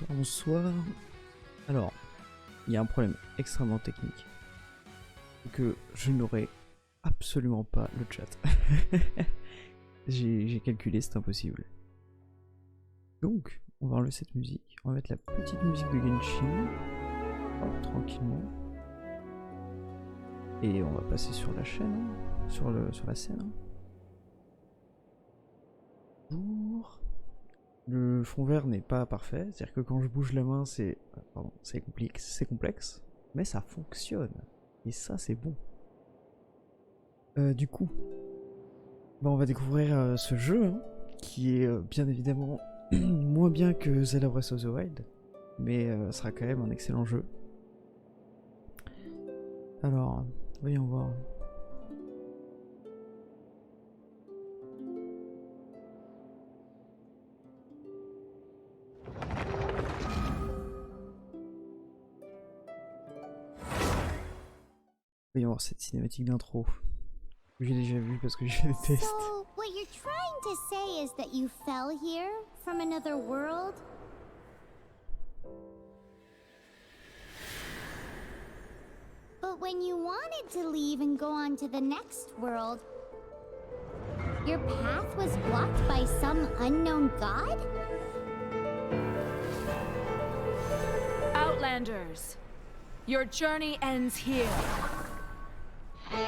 Bonsoir. Alors, il y a un problème extrêmement technique. Que je n'aurai absolument pas le chat. J'ai calculé, c'est impossible. Donc, on va enlever cette musique. On va mettre la petite musique de Genshin. Hop, tranquillement. Et on va passer sur la chaîne, hein, sur la scène. Hein. Bonjour. Le fond vert n'est pas parfait, c'est-à-dire que quand je bouge la main, c'est complexe, mais ça fonctionne. Et ça, c'est bon. Du coup, on va découvrir ce jeu, hein, qui est bien évidemment moins bien que Zelda Breath of the Wild, mais sera quand même un excellent jeu. Alors, voyons voir. Voyons voir cette cinématique d'intro. J'ai déjà vu parce que j'ai fait des tests. So, what you're trying to say is that you fell here from another world? But when you wanted to leave and go on to the next world, your path was blocked by some unknown god? Outlanders, your journey ends here. Who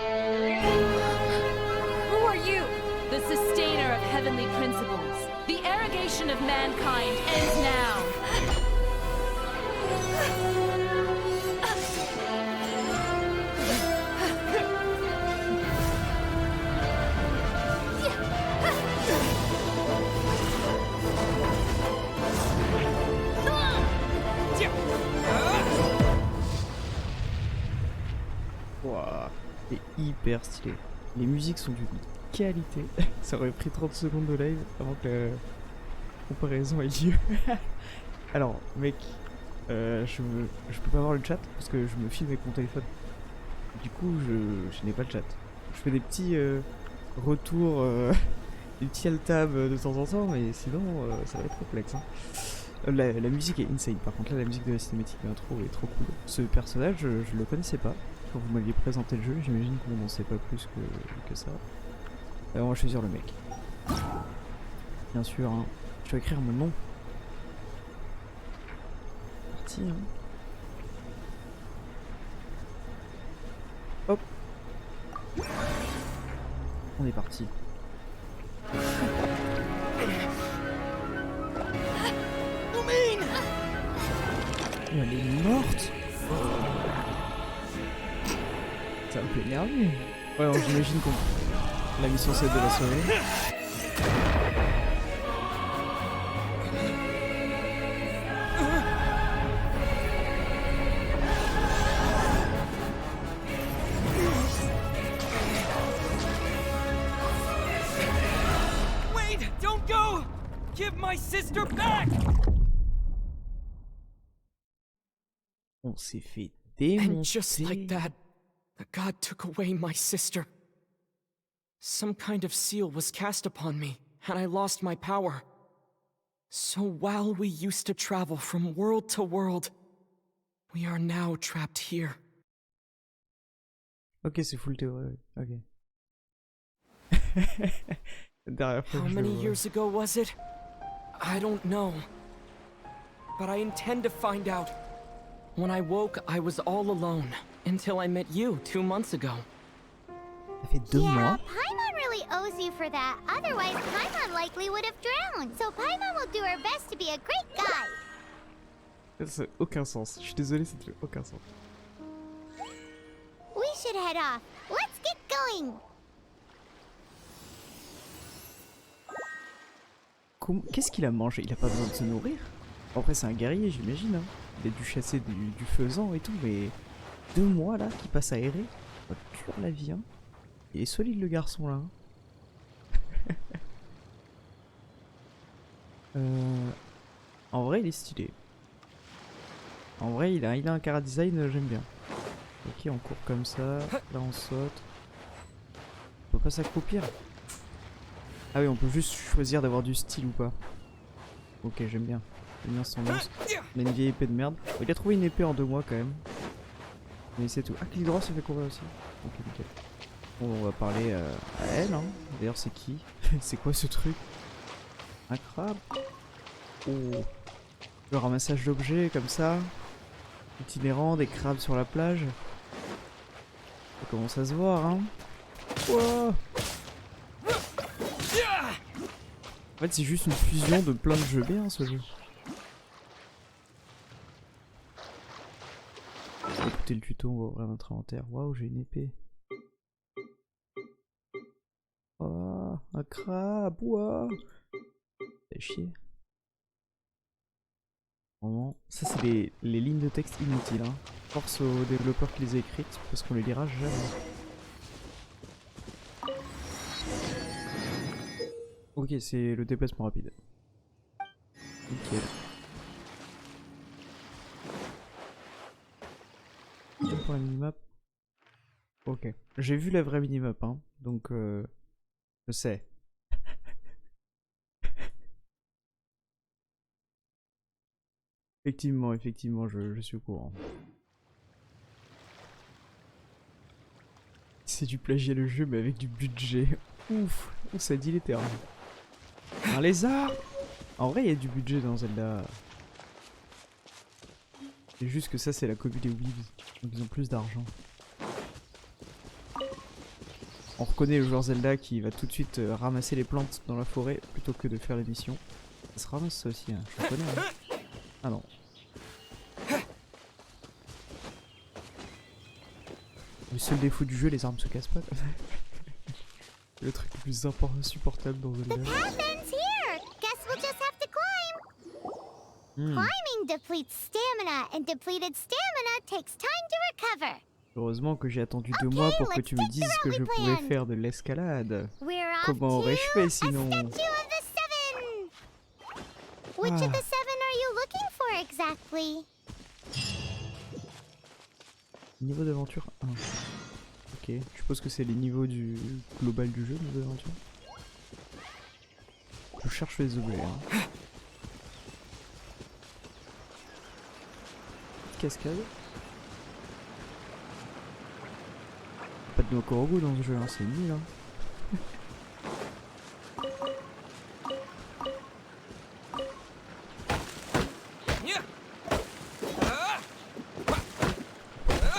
are you? The sustainer of heavenly principles. The arrogation of mankind ends now. C'est hyper stylé. Les musiques sont d'une qualité. Ça aurait pris 30 secondes de live avant que la comparaison ait lieu. Alors, mec, je peux pas voir le chat parce que je me filme avec mon téléphone. Du coup, je n'ai pas le chat. Je fais des petits retours, des petits alt-tab de temps en temps, mais sinon, ça va être complexe. Hein. La musique est insane. Par contre, là, la musique de la cinématique d'intro est trop cool. Ce personnage, je le connaissais pas. Quand vous m'aviez présenté le jeu, j'imagine qu'on n'en sait pas plus que ça. On va choisir le mec. Bien sûr, hein. Je vais écrire mon nom. Parti, hein. Hop. On est parti. Elle est morte. Ça me fait énerver. Ouais, alors j'imagine qu'on... La mission c'est de la sauver. Wait! Don't go! Give my sister back! On s'est fait And just démonter. like that, the god took away my sister. Some kind of seal was cast upon me, and I lost my power. So while we used to travel from world to world, we are now trapped here. Ok, c'est full théorie. Ok. Derrière fois How que je many le vois. years ago was it? I don't know. But I intend to find out. When I woke, I was all alone, until I met you 2 months ago. Ça fait 2 Yeah, mois. Paimon really owes you for that. Otherwise, Paimon likely would have drowned. So Paimon will do her best to be a great guide. Ça n'a aucun sens. Je suis désolé, ça ne fait aucun sens. We should head off. Let's get going. Qu'est-ce qu'il a mangé? Il a pas besoin de se nourrir? Après, c'est un guerrier, j'imagine. Hein. Il a dû chasser du faisan et tout, mais 2 mois là, qui passe à errer. Ça va pure la vie, hein. Il est solide le garçon là. En vrai, il est stylé. En vrai, il a un cara design, j'aime bien. Ok, on court comme ça. Là, on saute. On peut pas s'accroupir. Ah oui, on peut juste choisir d'avoir du style ou pas. Ok, j'aime bien. J'aime bien cette tendance. On a une vieille épée de merde. Oh, il a trouvé une épée en 2 mois quand même. Mais c'est tout. Ah, clic droit, ça fait courir aussi. Ok, nickel. Bon, on va parler à elle. Hein. D'ailleurs, c'est qui? C'est quoi ce truc? Un crabe? Oh. Le ramassage d'objets comme ça. Itinérant, des crabes sur la plage. Ça commence à se voir, hein. Wow. En fait, c'est juste une fusion de plein de jeux bien, ce jeu. Écoutez le tuto, on va ouvrir notre inventaire. Waouh, j'ai une épée. Oh, un crabe, waouh. C'est chier. Vraiment, ça c'est les lignes de texte inutiles. Hein. Force aux développeurs qui les a écrites, parce qu'on les lira jamais. Ok, c'est le déplacement rapide. Nickel. Pour la minimap. Ok. J'ai vu la vraie minimap, hein. Donc, je sais. Effectivement, je suis au courant. C'est du plagiat le jeu, mais avec du budget. Ouf, ça dit les termes. Un lézard! En vrai, il y a du budget dans Zelda. C'est juste que ça, c'est la copie des Weebs. Donc ils ont plus d'argent. On reconnaît le joueur Zelda qui va tout de suite ramasser les plantes dans la forêt plutôt que de faire les missions. Ça se ramasse ça aussi, hein. Je le connais. Hein. Ah non. Le seul défaut du jeu, les armes se cassent pas. Le truc le plus insupportable dans Zelda. The path ends here. Guess we'll just have to climb. Climbing depletes stamina, and depleted stamina takes time to recover. Heureusement que j'ai attendu 2 Ok, mois pour que let's tu me get dises to que what je we pouvais planned. faire de l'escalade. We're off Comment to aurais-je fait sinon? a statue of the seven. Which of the seven are you looking for exactly? Niveau d'aventure 1. Ok, je suppose que c'est les niveaux du global du jeu, niveau d'aventure. Je cherche les objets. Hein. Cascade. Pas de Nokorogu dans ce jeu, hein, c'est nul. Hein.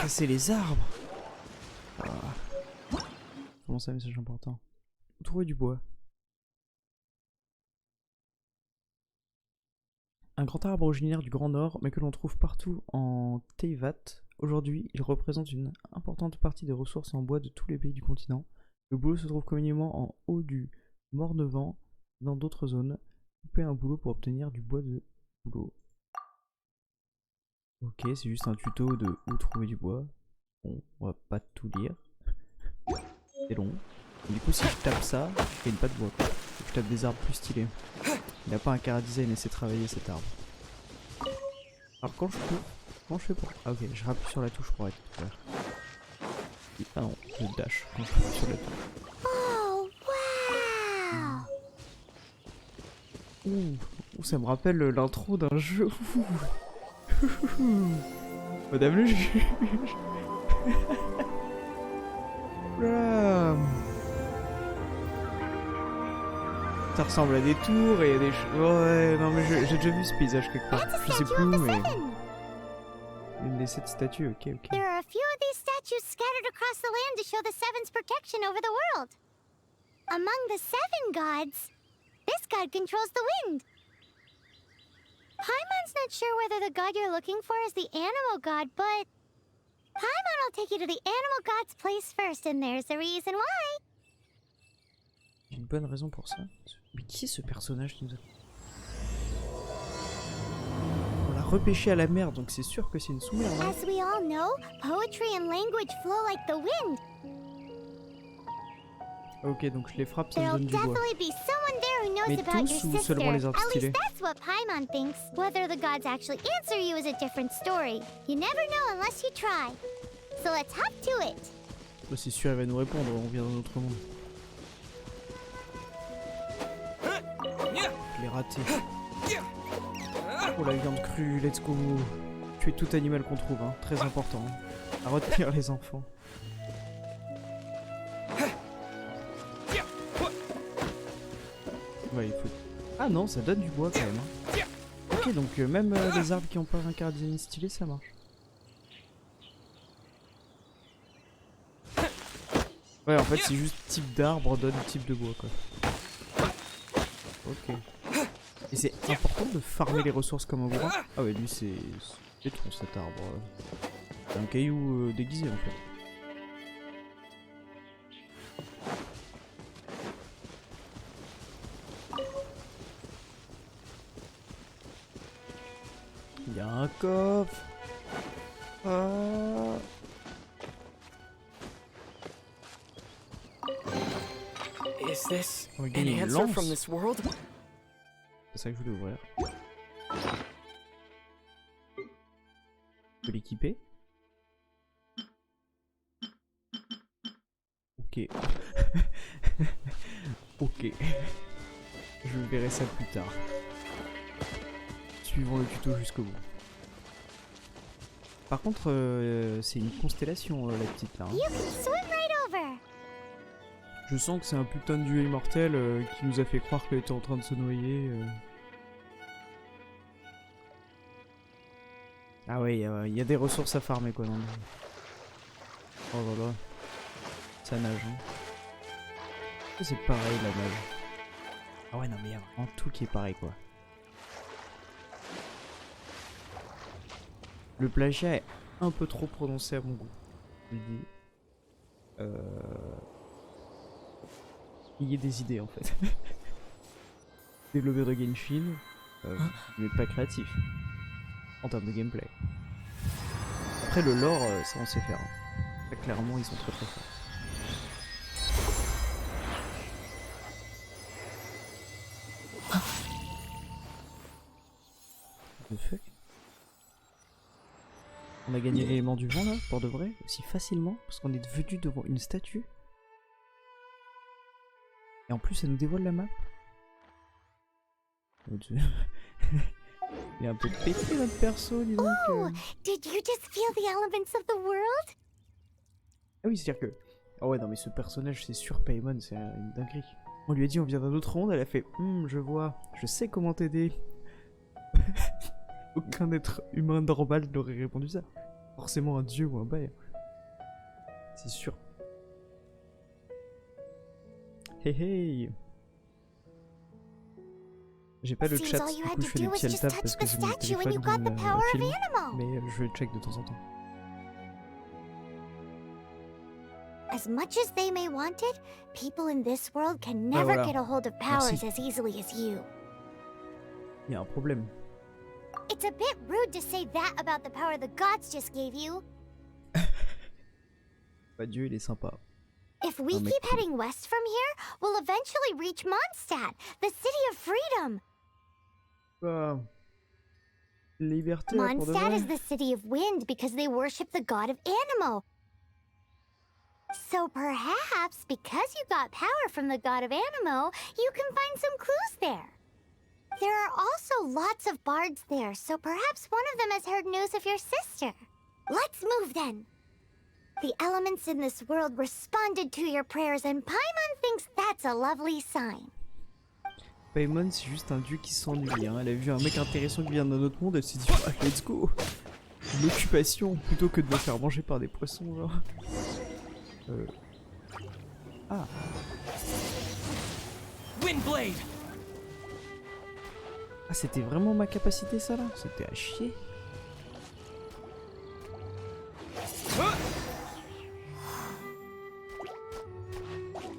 Casser les arbres. Ah. Comment ça, message important? Trouver du bois. Un grand arbre originaire du Grand Nord, mais que l'on trouve partout en Teyvat. Aujourd'hui, il représente une importante partie des ressources en bois de tous les pays du continent. Le boulot se trouve communément en haut du Mornevent, dans d'autres zones. Couper un boulot pour obtenir du bois de boulot. Ok, c'est juste un tuto de où trouver du bois. Bon, on va pas tout lire. C'est long. Et du coup, si je tape ça, je gagne pas de bois quoi. Faut que je tape des arbres plus stylés. Il n'a pas un chara-design et c'est travailler cet arbre. Alors quand je cours, comment je fais pour... Ah ok, je rappuie sur la touche pour être tout à l'heure. Ah non, je dash quand je rappuie sur la touche. Oh, wow! Ouh, ça me rappelle l'intro d'un jeu. Madame le juge. Oula. Ça ressemble à des tours et il y a des choses. Ouais, non mais j'ai déjà vu ce paysage quelque part. That's a Je sais statue plus, of the mais. seven. Une des 7 statues, ok, ok. There are a few of these statues scattered across the land to show the seven's protection over the world. Among the seven gods, this god controls the wind. Paimon's not sure whether the god you're looking for is the animal god, but Paimon will take you to the animal god's place first, and there's the reason why. J'ai une bonne raison pour ça. Mais qui est ce personnage qui nous a... On l'a repêché à la mer, donc c'est sûr que c'est une sous-mer, hein. As we all know, poetry and language flow like the wind. Ok, donc je les frappe, ça me There'll donne du bois. definitely be someone there who knows Mais about tous your ou sister. seulement les arbres At stylés? least that's what Paimon thinks. Whether the gods actually answer you is a different story. You never know unless you try. So let's hop to it. Bah, c'est sûr, il va nous répondre, on vient d'un autre monde. Je l'ai raté. Oh la viande crue, let's go. Tuer tout animal qu'on trouve, hein. Très important. Hein. À retenir les enfants. Ouais, il faut... Ah non, ça donne du bois quand même. Hein. Ok, donc même les arbres qui ont pas un chara-design stylé, ça marche. Ouais, en fait, c'est juste type d'arbre donne type de bois, quoi. Ok. Et c'est important de farmer les ressources comme un bourrin. Ah ouais, lui, c'est trop cet arbre. C'est un caillou déguisé, en fait. Il y a un coffre. Ah. Is this On va an gagner une answer lance. from this world? C'est ça que je voulais ouvrir. Je peux l'équiper. Ok. Ok. Je verrai ça plus tard. Suivons le tuto jusqu'au bout. Par contre, c'est une constellation la petite là. Hein. You can swim right over. Je sens que c'est un putain de dieu immortel qui nous a fait croire qu'elle était en train de se noyer. Ah ouais, il y a des ressources à farmer quoi dans le... Oh là là. Ça nage. Hein. C'est pareil la nage. Ah ouais non mais il y a vraiment tout qui est pareil quoi. Le plagiat est un peu trop prononcé à mon goût. Je le dis. Il y a des idées en fait. Développeur de Genshin, mais pas créatif. En termes de gameplay. Après le lore, ça on sait faire. Hein. Là, clairement, ils sont très très forts. The fuck? On a gagné l'élément du vent là, pour de vrai, aussi facilement, parce qu'on est venu devant une statue. Et en plus, ça nous dévoile la map. Oh, Dieu. Il est un peu pété notre perso, dis donc. Oh, did you just feel the elements of the world? Ah oui, c'est-à-dire que... Ah ouais, non mais ce personnage, c'est sûr, Paimon, c'est une dinguerie. On lui a dit on vient d'un autre monde, elle a fait je vois, je sais comment t'aider. Aucun être humain normal n'aurait répondu ça. Forcément un dieu ou un bail. C'est sûr. Hey hey. J'ai pas le Seems chat, all du you had coup to je fais des do was petits just tab touch parce the que c'est mon statue and you téléphone got the power of film, Anemo. mais je le check de temps en temps. As much as they may want it, people in this world can never voilà. get a hold of powers Merci. as easily as you. Il y a un problème. It's a bit rude to say that about the power the gods just gave you. Bah Dieu il est sympa. If we Oh, mais keep cool. heading west from here, we'll eventually reach Mondstadt, the city of freedom. Bah... Liberté là, pour de Mondstadt vrai. is the city of wind because they worship the god of Anemo. So perhaps because you got power from the god of Anemo, you can find some clues there. There are also lots of bards there, so perhaps one of them has heard news of your sister. Let's move then. The elements in this world responded to your prayers, and Paimon thinks that's a lovely sign. Paimon c'est juste un dieu qui s'ennuie, hein. Elle a vu un mec intéressant qui vient d'un autre monde, elle s'est dit ah, let's go. Une occupation plutôt que de me faire manger par des poissons genre. Ah. Windblade! Ah c'était vraiment ma capacité ça là? C'était à chier.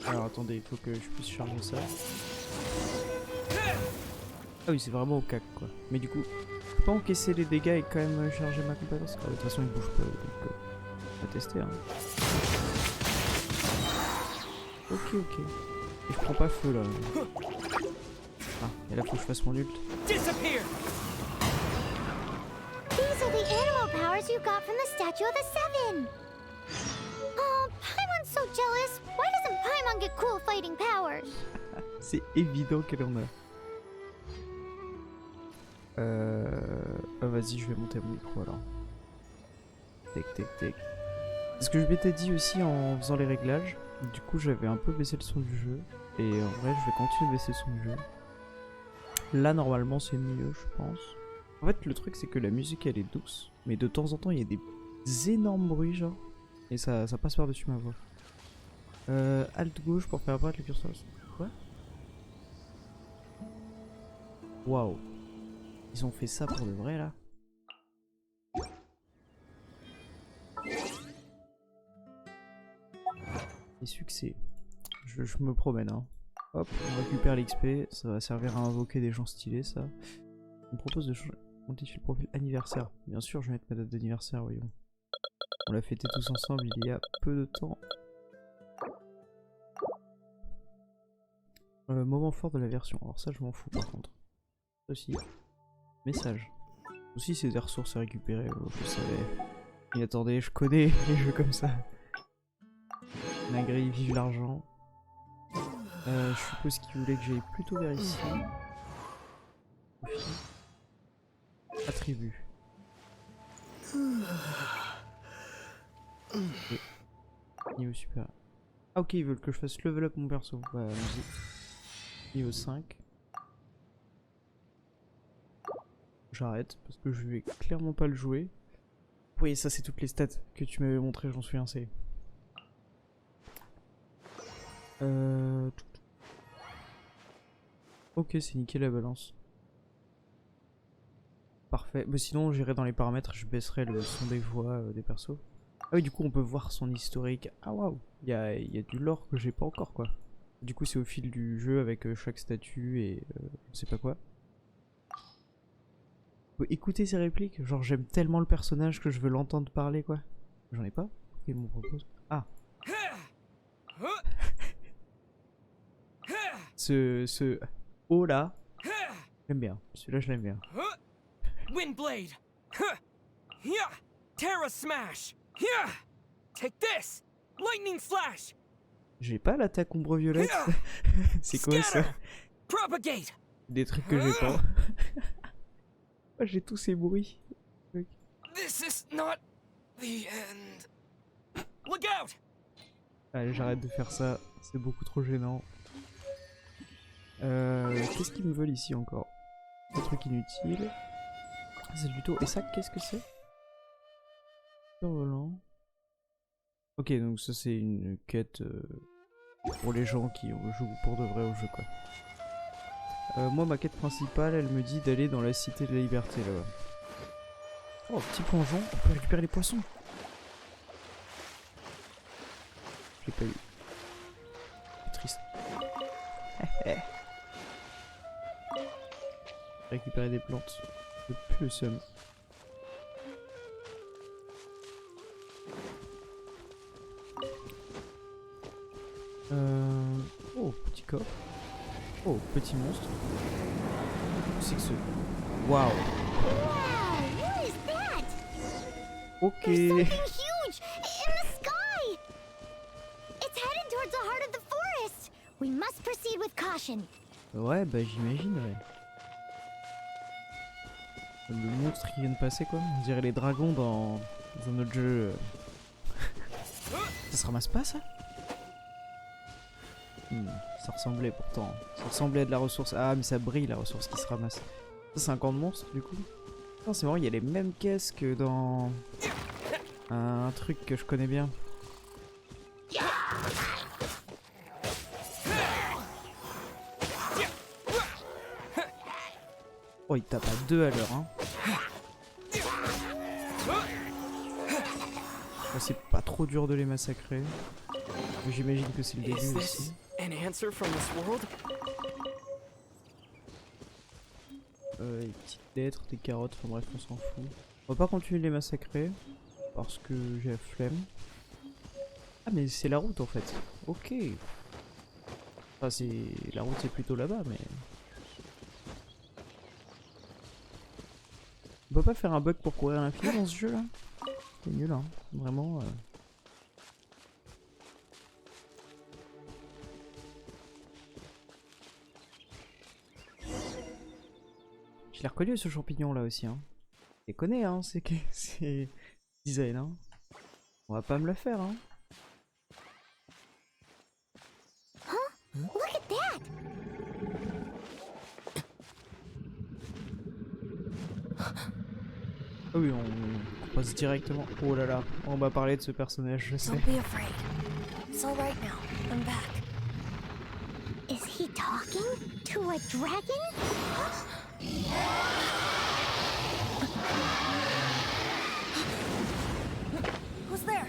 Alors attendez, il faut que je puisse charger ça. Ah oui c'est vraiment au cac quoi. Mais du coup, je peux pas encaisser les dégâts et quand même charger ma compétence. Ah, de toute façon il bouge pas donc on va tester hein. Ok ok. Et je prends pas feu là. Ah, et là faut que je fasse mon ult. Disappear! These are the animal powers you got from the Statue of the Seven. Oh, Paimon's so jealous. Why doesn't Paimon get cool fighting powers? C'est évident qu'elle en a. Ah, vas-y, je vais monter mon micro alors. Tac, tac, tac. C'est ce que je m'étais dit aussi en faisant les réglages. Du coup, j'avais un peu baissé le son du jeu. Et en vrai, je vais continuer de baisser le son du jeu. Là, normalement, c'est mieux, je pense. En fait, le truc, c'est que la musique, elle est douce. Mais de temps en temps, il y a des énormes bruits, genre. Et ça passe par-dessus ma voix. Alt gauche pour faire apparaître le curseur. Quoi? Waouh. Ils ont fait ça pour de vrai, là? Et succès. Je me promène, hein. Hop, on récupère l'XP, ça va servir à invoquer des gens stylés, ça. On me propose de changer, modifier le profil anniversaire. Bien sûr, je vais mettre ma date d'anniversaire, voyons. On l'a fêté tous ensemble il y a peu de temps. Moment fort de la version. Alors ça, je m'en fous par contre. Aussi. Message. Aussi, c'est des ressources à récupérer, je savais. Et attendez, je connais les jeux comme ça. Malgré vive l'argent. Je suppose qu'il voulait que j'aille plutôt vers ici. Attribut. Okay. Niveau super. Ah ok, ils veulent que je fasse level up mon perso. Bah allons-y. Niveau 5. J'arrête parce que je vais clairement pas le jouer. Oui, ça c'est toutes les stats que tu m'avais montré, j'en souviens, c'est... Ok, c'est nickel la balance. Parfait. Mais sinon, j'irai dans les paramètres, je baisserai le son des voix des persos. Ah oui, du coup, on peut voir son historique. Ah waouh, il y a du lore que j'ai pas encore, quoi. Du coup, c'est au fil du jeu avec chaque statut et je sais pas quoi. Faut écouter ses répliques. Genre, j'aime tellement le personnage que je veux l'entendre parler, quoi. J'en ai pas. Ok. il me propose. Ah. Ce haut là, j'aime bien. Celui-là, je l'aime bien. Windblade! Yeah! Terra Smash! Yeah! Take this! Lightning Slash! J'ai pas l'attaque ombre violette. C'est quoi ça? Propagate! Des trucs que j'ai pas. Oh, j'ai tous ces bruits. This is not the end. Look out! Allez, j'arrête de faire ça. C'est beaucoup trop gênant. Qu'est-ce qu'ils me veulent ici encore? Des trucs inutiles. C'est du tout. Et ça, qu'est-ce que c'est? Volant. Ok, donc ça c'est une quête pour les gens qui jouent pour de vrai au jeu, quoi. Moi, ma quête principale, elle me dit d'aller dans la cité de la liberté là-bas. Oh, petit plongeon, on peut récupérer les poissons. J'ai pas eu. C'est triste. Récupérer des plantes. Je veux plus le seum. Oh, petit coffre. Oh, petit monstre. C'est que ce... Waouh. Wow, what is that? Ok. There's something huge in the sky. It's headed towards the heart of the forest. We must proceed with caution. Ouais, bah j'imagine, ouais. Le monstre qui vient de passer, quoi. On dirait les dragons dans un autre jeu. Ça se ramasse pas, ça? Ça ressemblait pourtant. Ça ressemblait à de la ressource. Ah, mais ça brille la ressource qui se ramasse. Ça, c'est un camp de monstres du coup. Non, c'est marrant, il y a les mêmes caisses que dans un truc que je connais bien. Oh, il tape à deux à l'heure, hein. Oh, c'est pas trop dur de les massacrer. Mais j'imagine que c'est le début aussi. An answer from this world? Des petites lettres, des carottes, enfin bref, on s'en fout. On va pas continuer de les massacrer parce que j'ai la flemme. Ah, mais c'est la route en fait. Ok. Enfin, c'est la route, c'est plutôt là-bas, mais. On peut pas faire un bug pour courir à l'infini dans ce jeu là? C'est nul, hein. Vraiment. Je l'ai reconnu ce champignon là aussi, hein. Je connais, hein, c'est design, hein. On va pas me le faire, hein. Look at that. Ah oui, on passe directement. Oh là là, on va parler de ce personnage, je sais. Don't be afraid. It's all right now. I'm back. Is he talking to a dragon? Who's there?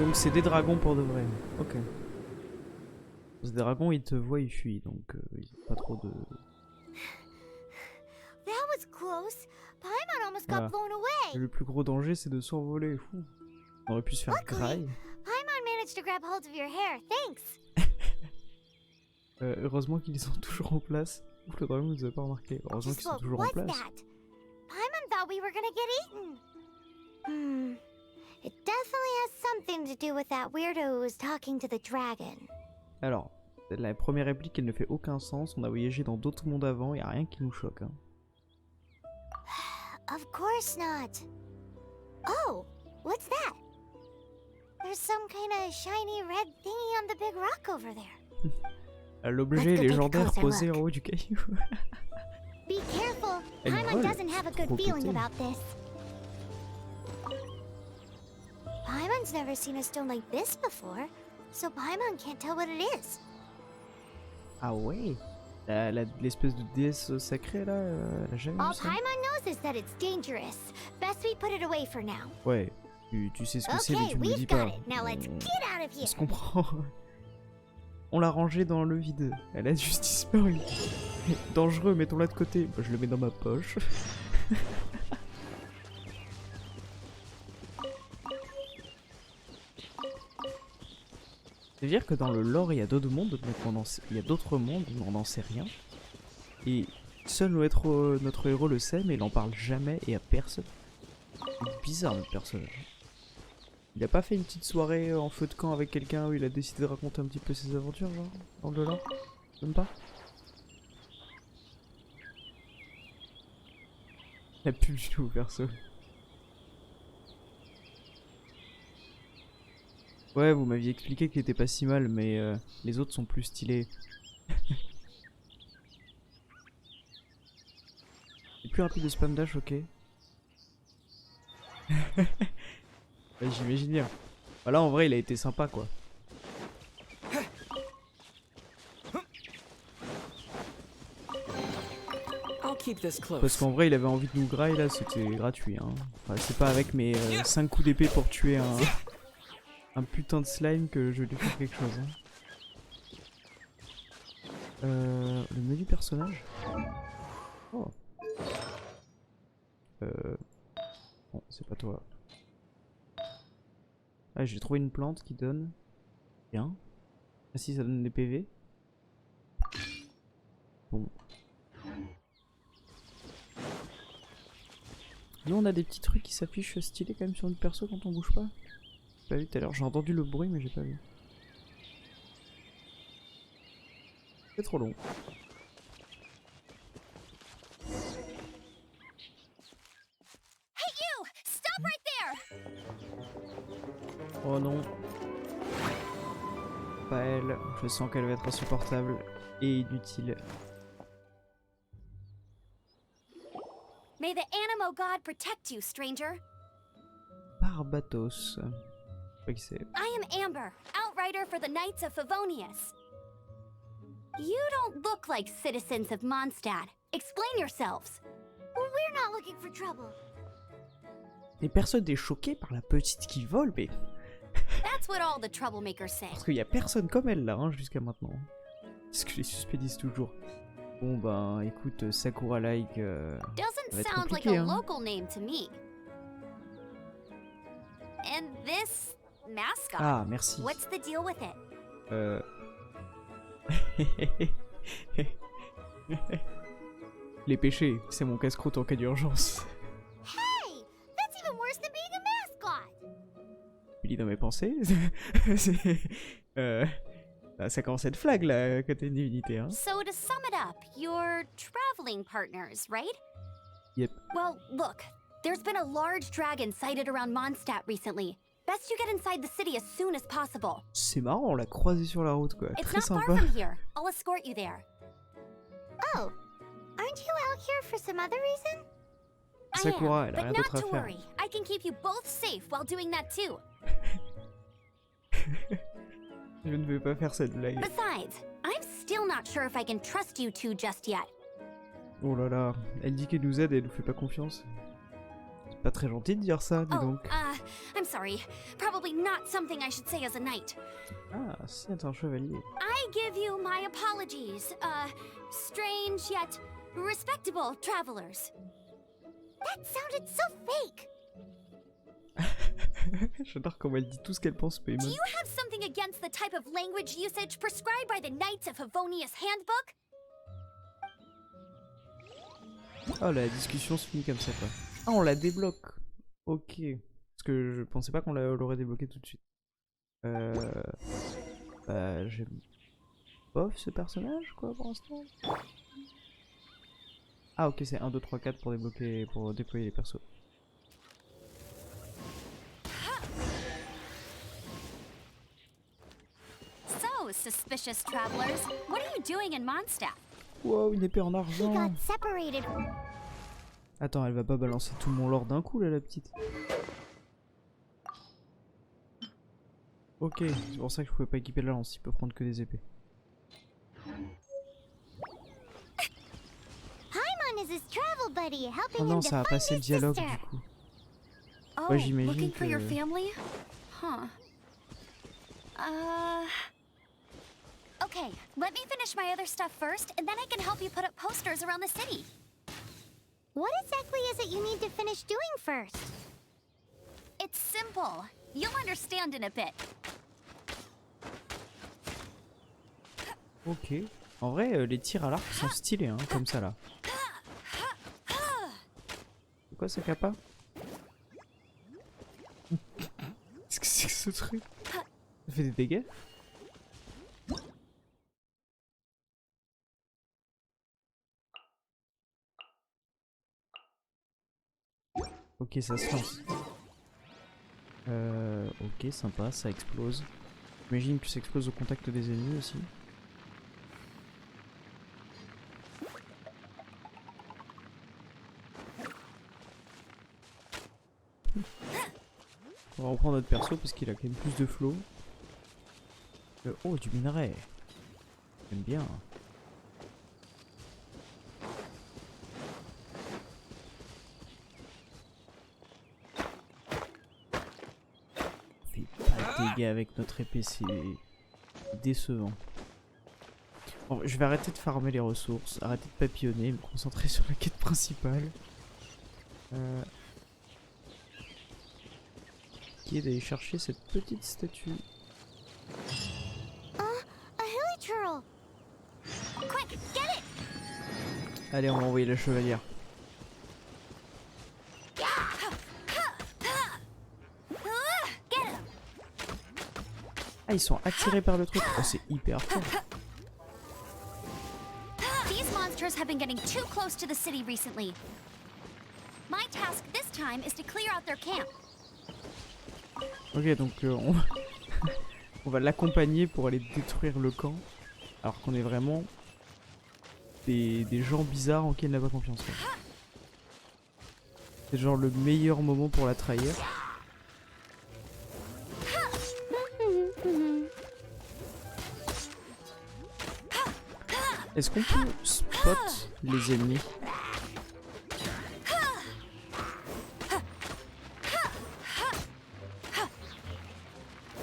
Donc c'est des dragons pour de vrai. Ok. Ces dragons, ils te voient, ils fuient, donc ils ont pas trop de... That was close. Paimon almost got Voilà. blown away. Le plus gros danger, c'est de survoler. Fou. On aurait pu se faire graille. Paimon managed to grab hold of your hair. Thanks. Heureusement qu'ils sont toujours en place. Ouf, le dragon nous a pas remarqué. Heureusement qu'ils Just sont look, toujours en what's place. that? Paimon thought we were gonna get eaten. It definitely has something to do with that weirdo who was talking to the dragon. Alors, la première réplique, elle ne fait aucun sens. On a voyagé dans d'autres mondes avant, y a rien qui nous choque, hein. Of course not. Oh, what's that? There's some kind of shiny red thingy on the big rock over there. L'objet Let's go take a légendaire closer posé look. en haut du caillou. Be careful. Elle Paimon vole, doesn't have a c'est good trop feeling pété. about this. Paimon's never seen a stone like this before, so Paimon can't tell what it is. Ah ouais, l'espèce de déesse sacrée là, elle a jamais All vu ça. Paimon knows is that it's dangerous. Best we put it away for now. Ouais, Tu sais ce que c'est, mais Okay, tu me le dis we've pas. got it. Now let's get out of On here. se comprend. On l'a rangée dans le vide. Elle a juste disparu. Dangereux, mettons-la de côté. Bah, je le mets dans ma poche. C'est-à-dire que dans le lore, il y a d'autres mondes, mais il y a d'autres mondes, mais on n'en sait rien. Et seul notre héros le sait, mais il en parle jamais et à personne. C'est bizarre notre personnage. Il a pas fait une petite soirée en feu de camp avec quelqu'un où il a décidé de raconter un petit peu ses aventures, genre, dans le lore? Même pas? Il a plus du tout, perso. Ouais, vous m'aviez expliqué qu'il était pas si mal, mais les autres sont plus stylés. C'est plus rapide de spam dash, ok. Ouais, j'imagine bien. Bah là, en vrai, il a été sympa, quoi. I'll keep this close. Parce qu'en vrai, il avait envie de nous grailler, là, c'était gratuit, hein. Enfin, c'est pas avec mes 5 coups d'épée pour tuer un putain de slime que je vais lui faire quelque chose, hein. Le menu personnage. Oh. Bon, c'est pas toi. Ah, j'ai trouvé une plante qui donne. Bien. Ah si, ça donne des PV. Bon. Nous, on a des petits trucs qui s'affichent stylés quand même sur notre perso quand on bouge pas. J'ai pas vu tout à l'heure. J'ai entendu le bruit, mais j'ai pas vu. C'est trop long. Hey you! Stop right there! Oh non. Pas elle. Je sens qu'elle va être insupportable et inutile. May the Animo god protect you, stranger. Barbatos. Je sais pas qui c'est. I am Amber, outrider for the Knights of Favonius. You don't look like citizens of Mondstadt. Explain yourselves. We're not looking for trouble. Les personnes est choquées par la petite qui vole, mais That's what all the troublemakers say. parce qu'il y a personne comme elle là, hein, jusqu'à maintenant. C'est ce que les suspects disent toujours. Bon ben, écoute, Sakura like. Doesn't va être sound like compliqué, a hein. local name to me. And this mascot. Ah, merci. What's the deal with it? Les péchés, c'est mon casse-croûte en cas d'urgence. Hey, that's even worse than being a mascot. Tu lis dans mes pensées. Ça commence à être flag là, quand t'es une divinité, hein. So to sum it up, you're traveling partners, right? Yep. Well, look, there's been a large dragon sighted around Mondstadt recently. Best you get inside the city as soon as possible. C'est marrant, on l'a croisé sur la route quoi. It's Très not far sympa. from here. I'll escort you there. Oh, aren't you out here for some other reason? Sakura, I elle am, a rien but d'autre not à to faire. worry. I can keep you both safe while doing that too. Je ne vais pas faire cette blague. Besides, I'm still not sure if I can trust you two just yet. Oh là là, elle dit qu'elle nous aide et elle nous fait pas confiance. C'est pas très gentil de dire ça, dis Oh, donc. I'm sorry. Probably not something I should say as a knight. Ah, c'est un chevalier. I give you my apologies, strange yet respectable travelers. That sounded so fake. J'adore comment elle dit tout ce qu'elle pense, Paimon. Do you have something against the type of language usage prescribed by the Knights of Favonius Handbook? Oh, la discussion se finit comme ça, quoi. Ah, on la débloque. Ok. Parce que je pensais pas qu'on l'aurait débloqué tout de suite. Bah, j'aime bof ce personnage, quoi, pour l'instant. Ah, ok, c'est 1, 2, 3, 4 pour débloquer, pour déployer les persos. So, suspicious travelers, what are you doing in Mondstadt? Wow, une épée en He argent. got separated. Attends, elle va pas balancer tout mon lore d'un coup, là, la petite. Ok, c'est pour ça que je pouvais pas équiper la lance, il peut prendre que des épées. Paimon is his travel buddy, helping Oh him non, to ça a find passé le his dialogue sister. du coup. Oh, Ouais, j'imagine looking for your que... family? Huh. Okay, let me finish my other stuff first, and then I can help you put up posters around the city. What exactly is it you need to finish doing first? It's simple. You'll understand in a bit. Ok. En vrai, les tirs à l'arc sont stylés, hein, comme ça là. C'est quoi ce capa? Qu'est-ce que c'est que ce truc? Ça fait des dégâts? Ok, ça se lance. Ok, sympa, ça explose. J'imagine que ça explose au contact des ennemis aussi. On va reprendre notre perso parce qu'il a quand même plus de flow. Oh, du minerai. J'aime bien. On fait pas de dégâts avec notre épée, c'est décevant. Bon, je vais arrêter de farmer les ressources, arrêter de papillonner, me concentrer sur la quête principale. Qui est d'aller chercher cette petite statue. A hilichurl! Quick, get it! Allez, on va envoyer la chevalière. Get him! Ah, ils sont attirés par le truc. Oh, c'est hyper fort. These monsters have been getting too close to the city recently. My task this time is to clear out their camp. Ok, donc on va l'accompagner pour aller détruire le camp. Alors qu'on est vraiment des gens bizarres en qui elle n'a pas confiance. Quoi. C'est genre le meilleur moment pour la trahir. Est-ce qu'on peut spot les ennemis?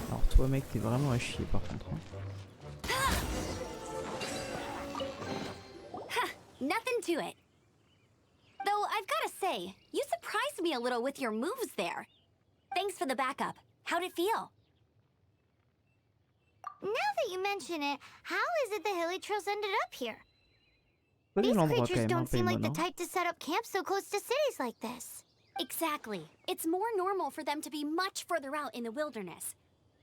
Alors toi mec t'es vraiment à chier par contre. Hein. Nothing to it. Though I've gotta say, you surprised me a little with your moves there. Thanks for the backup. How'd it feel? Now that you mention it, how is it the hilichurls ended up here? Pas These l'endroit quand creatures même, hein, don't seem like the Paimon, hein. type to set up camp so close to cities like this. Exactly. It's more normal for them to be much further out in the wilderness.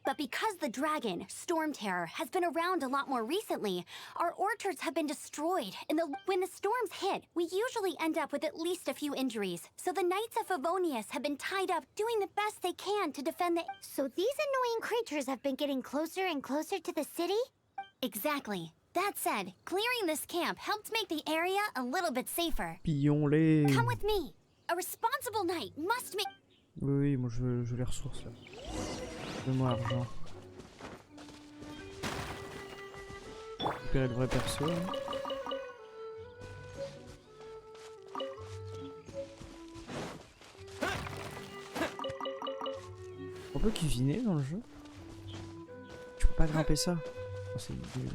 But because the dragon, Storm Terror, has been around a lot more recently, our orchards have been destroyed. And when the storms hit, we usually end up with at least a few injuries. So the Knights of Favonius have been tied up doing the best they can to defend the... So these annoying creatures have been getting closer and closer to the city? Exactly. That said, clearing this camp helped make the area a little bit safer. Pillons-les. Come with me. A responsible knight must make... Oui, moi je veux les ressources là. Donne-moi argent. Récupérer le vrai perso. Hein. On peut cuisiner dans le jeu? Tu peux pas grimper ça? Oh, c'est nul.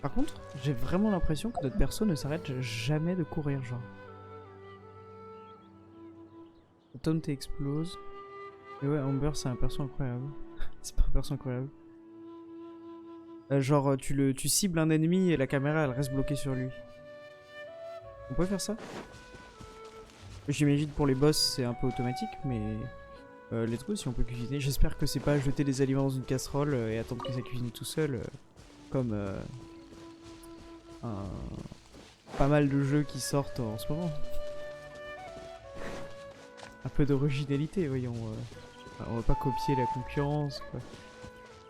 Par contre, j'ai vraiment l'impression que notre perso ne s'arrête jamais de courir, genre. Le taunt explose. Et ouais, Amber c'est un perso incroyable. C'est pas un perso incroyable. Genre tu cibles un ennemi et la caméra elle reste bloquée sur lui. On peut faire ça? J'imagine pour les boss c'est un peu automatique mais... let's go si on peut cuisiner. J'espère que c'est pas jeter des aliments dans une casserole et attendre que ça cuisine tout seul. Comme pas mal de jeux qui sortent en ce moment. Un peu d'originalité, voyons. On va pas copier la concurrence, quoi.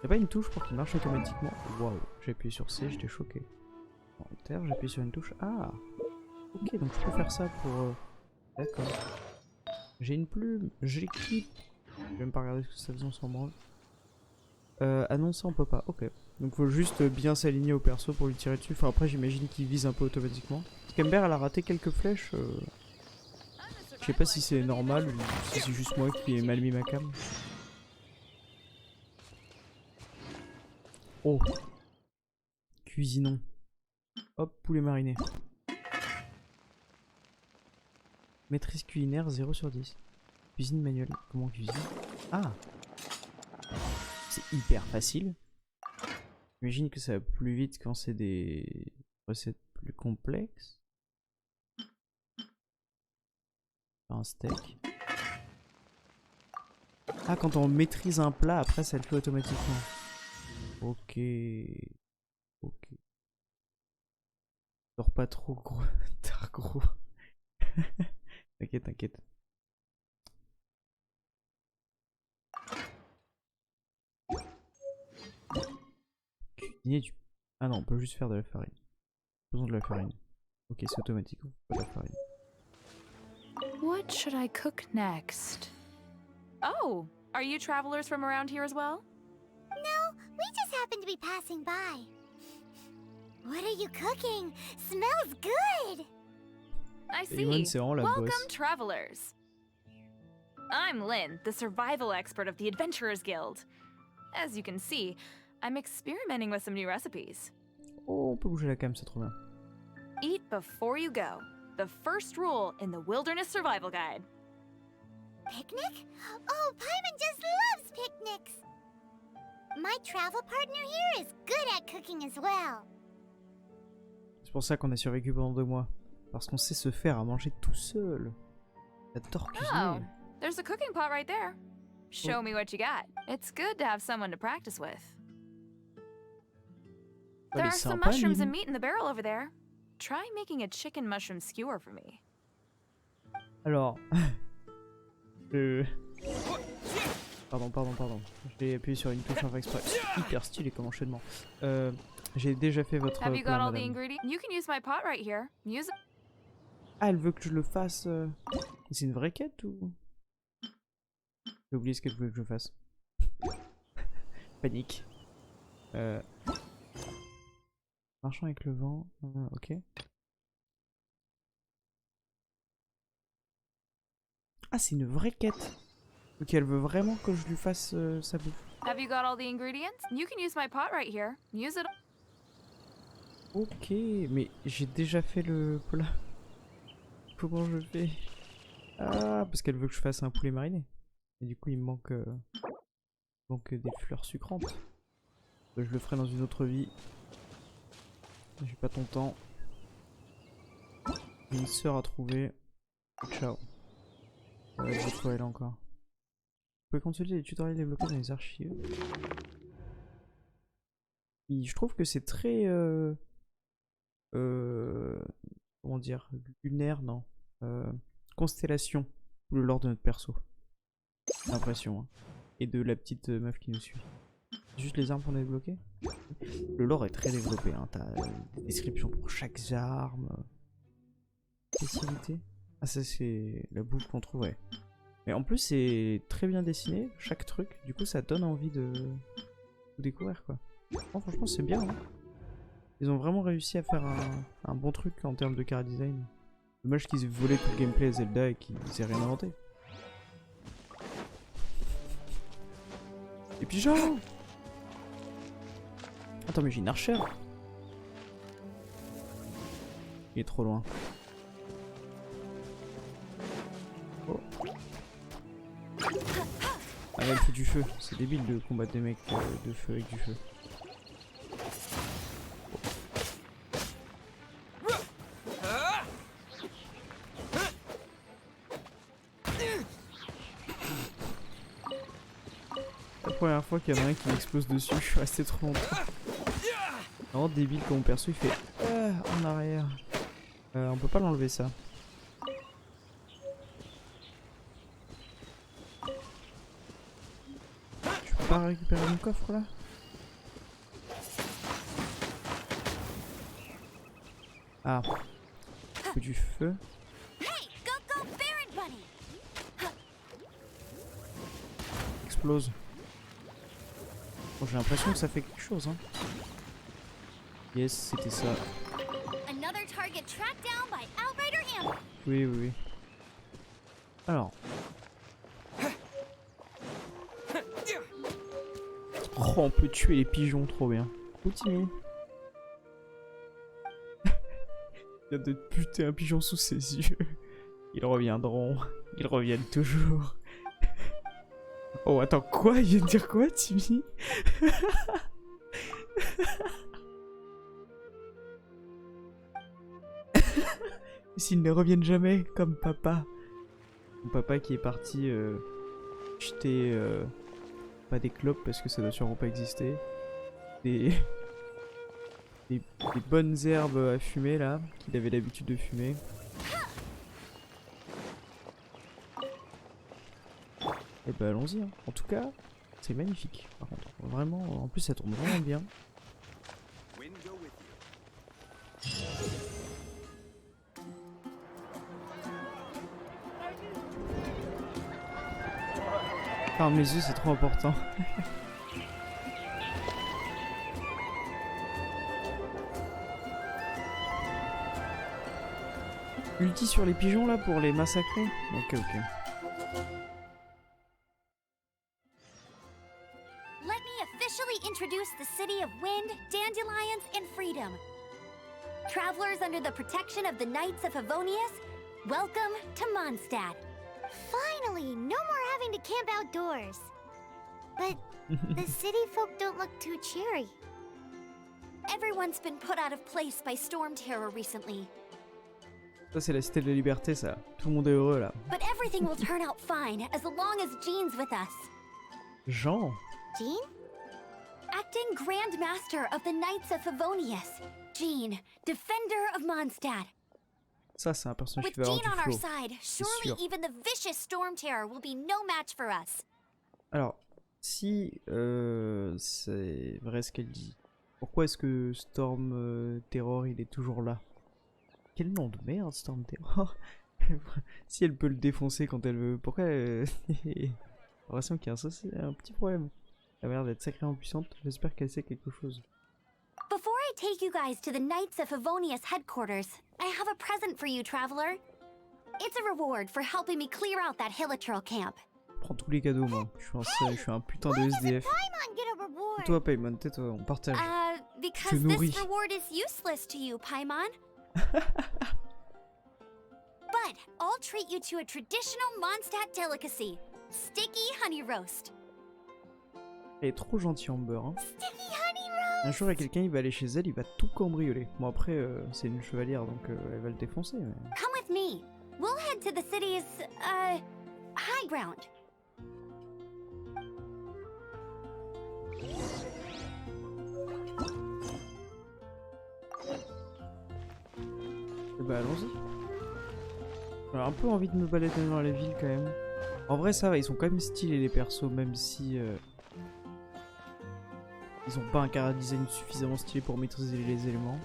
Y'a pas une touche pour qu'il marche automatiquement? Waouh, j'ai appuyé sur C, j'étais choqué. En terre, j'ai appuyé sur une touche. Ah! Ok, donc je peux faire ça pour... D'accord. J'ai une plume, je l'équipe. Je vais même pas regarder ce que ça faisait, on s'en branle. Ah non, ça on peut pas, ok. Donc faut juste bien s'aligner au perso pour lui tirer dessus. Enfin après j'imagine qu'il vise un peu automatiquement. Parce qu'Amber elle a raté quelques flèches. Je sais pas si c'est normal ou si c'est juste moi qui ai mal mis ma cam. Oh. Cuisinons. Hop, poulet mariné. Maîtrise culinaire 0 sur 10. Cuisine manuelle. Comment cuisine? Ah. C'est hyper facile. J'imagine que ça va plus vite quand c'est des recettes plus complexes. Un steak. Ah, quand on maîtrise un plat, après ça le fait automatiquement. Ok. Ok. Dors pas trop gros. Tard gros. T'inquiète, t'inquiète. Cuisiner du... Ah non, on peut juste faire de la farine. Faisons de la farine. Ok, c'est automatique. Pas de la farine. What should I cook next? Oh, are you travelers from around here as well? No, we just happen to be passing by. What are you cooking? Smells good! I Elimone, see. c'est vraiment la Welcome, boss. travelers. I'm Lynn, the survival expert of the Adventurers Guild. As you can see, I'm experimenting with some new recipes. Oh, on peut bouger la cam, c'est trop bien. Eat before you go. The first rule in the Wilderness Survival Guide. Picnic? Oh, Paimon just loves picnics! My travel partner here is good at cooking as well. C'est pour ça qu'on a survécu pendant 2 mois. Parce qu'on sait se faire à manger tout seul. J'adore Oh, cuisiner. there's a cooking pot right there. Show me what you got. It's good to have someone to practice with. Elle There est are some sympa, mushrooms Lynn. and meat in the barrel over there. Try making a chicken mushroom skewer for me. Alors... Pardon. J'ai appuyé sur une touche en fait exprès. C'est hyper stylé comme enchaînement. J'ai déjà fait votre Have you plat, got all the madame. ingredients? You can use my pot right here. Use it. Ah, elle veut que je le fasse... C'est une vraie quête ou... J'ai oublié ce qu'elle voulait que je fasse. Panique. Marchant avec le vent... ok. Ah, c'est une vraie quête. Ok, elle veut vraiment que je lui fasse sa bouffe. Have you got all the ingredients? You can use my pot right here. Use it. Ok, mais j'ai déjà fait le plat. Comment je fais? Ah, parce qu'elle veut que je fasse un poulet mariné. Et du coup, il me manque, des fleurs sucrantes. Je le ferai dans une autre vie. J'ai pas ton temps. J'ai une sœur à trouver. Ciao. Je vais trouver elle encore. Vous pouvez consulter les tutoriels débloqués dans les archives. Oui, je trouve que c'est très... comment dire? Lunaire, non. Constellation. Le lore de notre perso. J'ai l'impression. Hein. Et de la petite meuf qui nous suit. Juste les armes qu'on a débloquées. Le lore est très développé. Hein. T'as des descriptions pour chaque arme. Spécialité. Ah, ça c'est la bouffe qu'on trouve, ouais. Mais en plus c'est très bien dessiné, chaque truc. Du coup ça donne envie de découvrir quoi. Oh, franchement c'est bien. Hein. Ils ont vraiment réussi à faire un bon truc en termes de chara design. Dommage qu'ils aient volé tout le gameplay à Zelda et qu'ils aient rien inventé. Et puis genre... Attends mais j'ai une archère. Il est trop loin. Oh. Ah elle fait du feu, c'est débile de combattre des mecs de feu avec du feu. La première fois qu'il y en a un qui m'explose dessus, je suis resté trop longtemps. Vraiment débile quand mon perso il fait en arrière. On peut pas l'enlever ça. Je peux pas récupérer mon coffre là? Ah. Faut du feu. Hey, go Baron Bunny! Explose. Bon, j'ai l'impression que ça fait quelque chose hein. Yes, c'était ça. Another target tracked down by Outrider Amber. Oui. Alors. Oh, on peut tuer les pigeons, trop bien. Où Timmy? Il vient de buter un pigeon sous ses yeux. Ils reviendront. Ils reviennent toujours. Oh, attends, quoi? Il vient de dire quoi, Timmy? S'ils ne reviennent jamais, comme papa. Mon papa qui est parti jeter pas des clopes parce que ça doit sûrement pas exister. Des bonnes herbes à fumer là, qu'il avait l'habitude de fumer. Et bah allons-y, hein. En tout cas, c'est magnifique. Par contre, vraiment, en plus ça tourne vraiment bien. Ferme mes yeux, c'est trop important. Ulti sur les pigeons là pour les massacrer. Ok, ok. Let me officially introduce the city of wind, dandelions, and freedom. Travelers under the protection of the Knights of Favonius, welcome to Mondstadt. Finally, no more having to camp outdoors. But the city folk don't look too cheery. Everyone's been put out of place by storm terror recently, Ça c'est la cité de la liberté ça. Tout le monde est heureux là. but everything will turn out fine as long as Jean's with us. Jean. Jean? Acting Grand Master of the Knights of Favonius, Jean, Defender of Mondstadt. Ça c'est un personnage With qui va avoir Jean du on our flow. side, surely sûr. even the vicious storm terror will be no match for us. Alors, si c'est vrai ce qu'elle dit, pourquoi est-ce que Storm Terror il est toujours là? Quel nom de merde, Storm Terror. Si elle peut le défoncer quand elle veut, pourquoi j'ai l'impression qu'il y a un petit problème. Elle a l'air d'être sacrément puissante, j'espère qu'elle sait quelque chose. Before I take you guys to the Knights of Favonius headquarters, I have a present for you, traveler. It's a reward for helping me clear out that Hilichurl camp. Prends tous les cadeaux moi, je suis un putain de SDF. Paimon get a reward? Toi Paimon, tais-toi, on partage. Because nourris. this reward is useless to you, Paimon. But I'll treat you to a traditional Mondstadt delicacy, sticky honey roast. Elle est trop gentille Amber. Hein. Sticky honey roast! Un jour il y a quelqu'un, il va aller chez elle, il va tout cambrioler. Bon après, c'est une chevalière donc elle va le défoncer. Mais... Come with me. We'll head to the city's, high ground. Bah allons-y. J'ai un peu envie de me balader dans la ville quand même. En vrai ça va, ils sont quand même stylés les persos, même si ils ont pas un chara design suffisamment stylé pour maîtriser les éléments.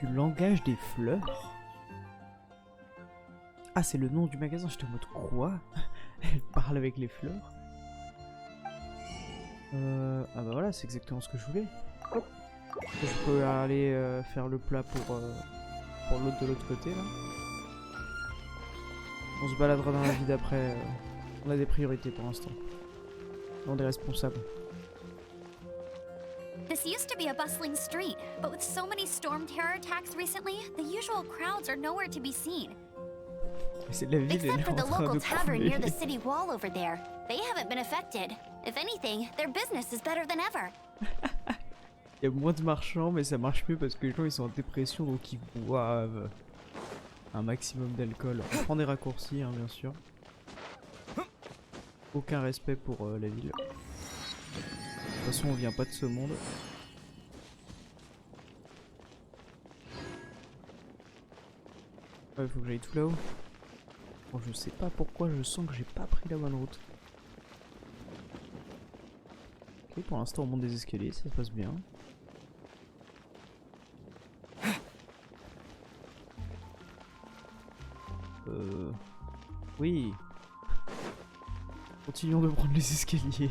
Du langage des fleurs? Ah c'est le nom du magasin, j'étais en mode quoi? Elle parle avec les fleurs? Ah bah voilà, c'est exactement ce que je voulais. Hop. Je peux aller faire le plat pour l'autre de l'autre côté là. On se baladera dans la vie d'après. On a des priorités pour l'instant. On est responsables. This used to be a bustling street, but with so many storm terror attacks recently, the usual crowds are nowhere to be seen. C'est la ville, elle Except est for en the train local de tavern couler. near the city wall over there. They haven't been affected. If anything, their business is better than ever. Il y a moins de marchands, mais ça marche mieux parce que les gens ils sont en dépression donc ils boivent un maximum d'alcool. On prend des raccourcis, hein, bien sûr. Aucun respect pour la ville. De toute façon, on vient pas de ce monde. Ouais, faut que j'aille tout là-haut. Bon, je sais pas pourquoi, je sens que j'ai pas pris la bonne route. Ok, pour l'instant on monte des escaliers, ça se passe bien. Oui. Continuons de prendre les escaliers.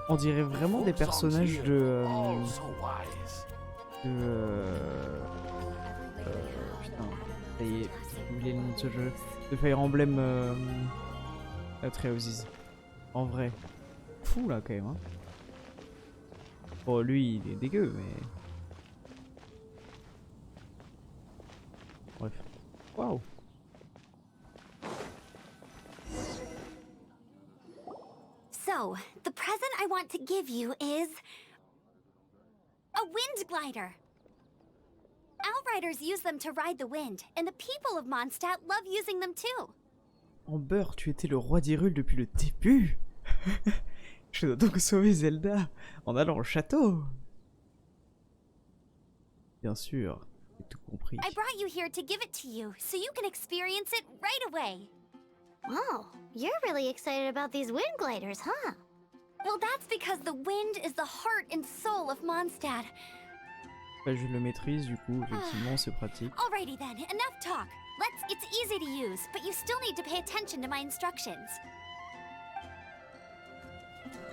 On dirait vraiment des personnages de... putain, ça y est, j'ai oublié le nom de ce jeu. De Fire Emblem Three Houses. En vrai. Fou là quand même. Hein. Bon, lui il est dégueu, mais. Bref. Waouh! So, the present I want to give you is a wind glider. Outriders use them to ride the wind, and the people of Mondstadt love using them too. Amber, tu étais le roi d'Hyrule depuis le début. Je dois donc sauver Zelda en allant au château. Bien sûr, j'ai tout compris. I brought you here to give it to you, so you can experience it right away. Oh, you're really excited about these wind gliders, huh? Well, that's because the wind is the heart and soul of Mondstadt. Bah, je le maîtrise du coup, effectivement, c'est pratique. Alrighty then, enough talk. It's easy to use, but you still need to pay attention to my instructions.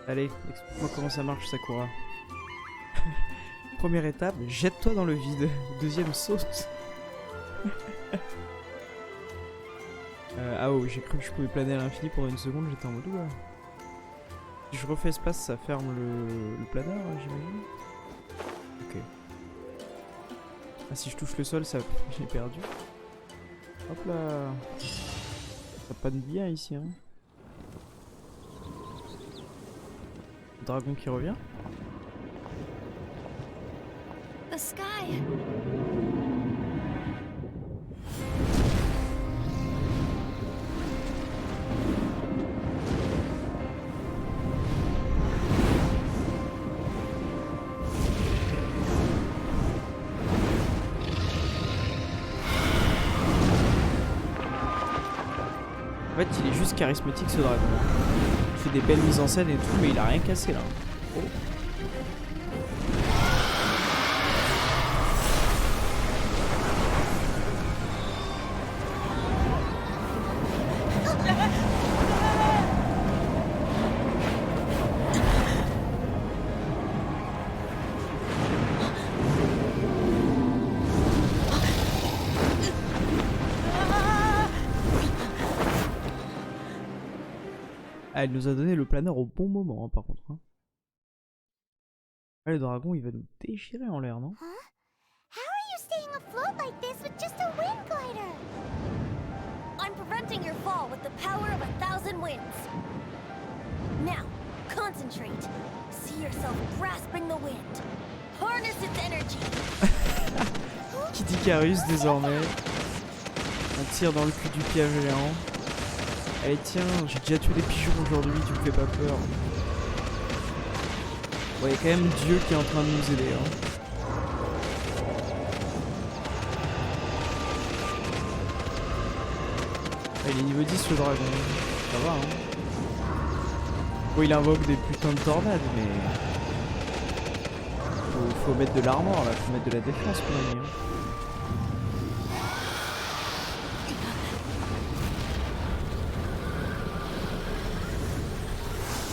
Allez, explique-moi comment ça marche, Sakura. Première étape, jette-toi dans le vide. Deuxième, saute. Ah oh, j'ai cru que je pouvais planer à l'infini pendant une seconde, j'étais en mode ouah. Si je refais espace, ça ferme le planeur, j'imagine. Ok. Ah, si je touche le sol, ça j'ai perdu. Hop là. Ça panne bien ici, hein. Le dragon qui revient. The sky. En fait, il est juste charismatique ce dragon. Il fait des belles mises en scène et tout, mais il a rien cassé là. Oh. Ah, elle nous a donné le planeur au bon moment, hein, par contre. Hein. Ah, le dragon, il va nous déchirer en l'air, non? Huh? How are you staying afloat like this with just a wind glider? I'm preventing your fall with the power of 1,000 winds. Now, concentrate. See yourself grasping the wind. Harness its energy. Qui dit Carus désormais. On tire dans le cul du piège géant. Allez tiens, j'ai déjà tué des pigeons aujourd'hui, tu me fais pas peur. Bon, y a quand même Dieu qui est en train de nous aider. Hein. Ah, il est niveau 10 le dragon. Ça va hein. Bon, il invoque des putains de tornades, mais... Faut mettre de l'armor là, faut mettre de la défense pour lui. Hein.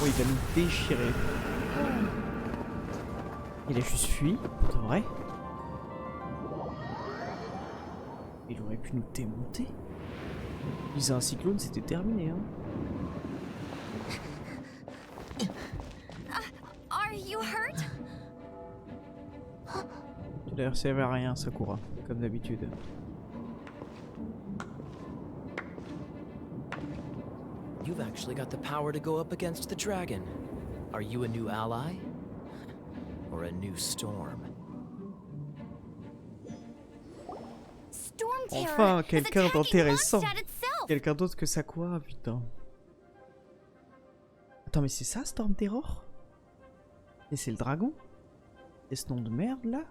Oh, il va nous déchirer. Il a juste fui, pour de vrai. Il aurait pu nous démonter. Utiliser un cyclone, c'était terminé. Hein. Are you hurt? Tu n'as servi à rien, Sakura, comme d'habitude. You've actually got the power to go up against the dragon. Are you a new ally? Or a new storm? Storm Terror Enfin, is quelqu'un attacking d'intéressant. Mondstadt itself. Quelqu'un d'autre que Sakura, putain. Attends, mais c'est ça, Storm Terror? Et c'est le dragon? Et ce nom de merde, là?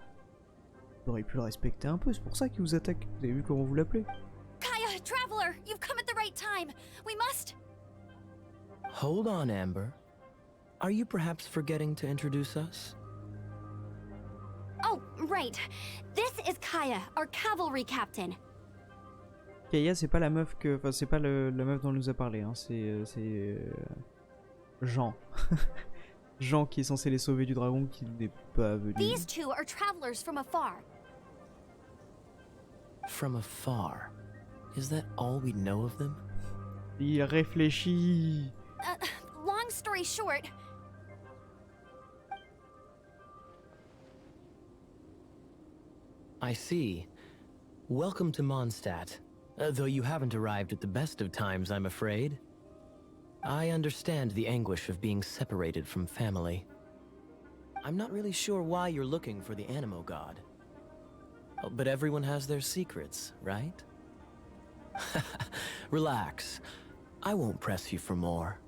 Vous auriez pu le respecter un peu, c'est pour ça qu'il vous attaque. Vous avez vu comment vous l'appelez? Kaya, Traveler, you've come at the right time. We must... Hold on, Amber. Are you perhaps forgetting to introduce us? Oh, right. This is Kaya, our cavalry captain. Kaya, c'est pas la meuf que. Enfin, c'est pas la meuf dont on nous a parlé, hein. C'est. Jean. Jean qui est censé les sauver du dragon qui n'est pas venu. These two are travelers from afar. From afar. Is that all we know of them? Il réfléchit. Long story short, I see. Welcome to Mondstadt. Though you haven't arrived at the best of times, I'm afraid. I understand the anguish of being separated from family. I'm not really sure why you're looking for the Animo God. Oh, but everyone has their secrets, right? Relax. I won't press you for more.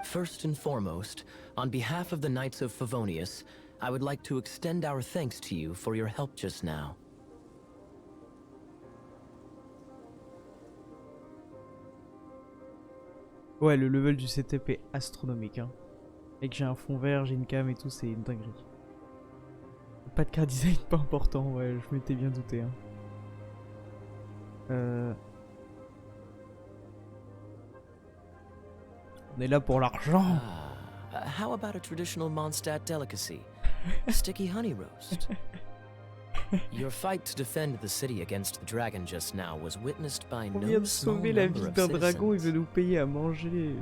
First and foremost, on behalf of the Knights of Favonius, I would like to extend our thanks to you for your help just now. Ouais, le level du setup est astronomique, hein. Et que j'ai un fond vert, j'ai une cam et tout, c'est une dinguerie. Pas de car design, pas important, ouais, je m'étais bien douté, hein. On est là pour l'argent. How about a traditional Mondstadt delicacy? Sticky honey roast. Your fight to defend the city against the dragon just now was witnessed by On vient no de small sauver la number vie of d'un dragon, il citizens. veut nous payer à manger.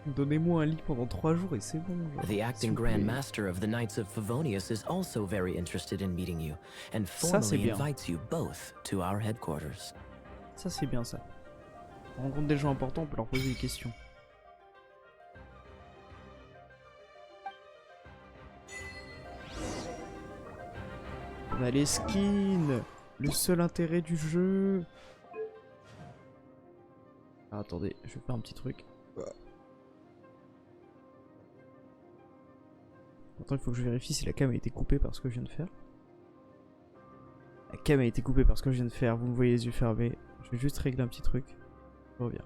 Donnez-moi un lit pendant 3 jours et c'est bon. Genre, The acting s'il vous Grand plaît. Master of the Knights of Favonius is also very interested in meeting you, and Ça, c'est formally bien. invites you both to our headquarters. Ça c'est bien ça. On rencontre des gens importants, on peut leur poser des questions. On a les skins, le seul intérêt du jeu. Ah, attendez, je vais faire un petit truc. Attends, il faut que je vérifie si la cam a été coupée par ce que je viens de faire. La cam a été coupée par ce que je viens de faire, vous me voyez les yeux fermés. Je vais juste régler un petit truc. Je reviens.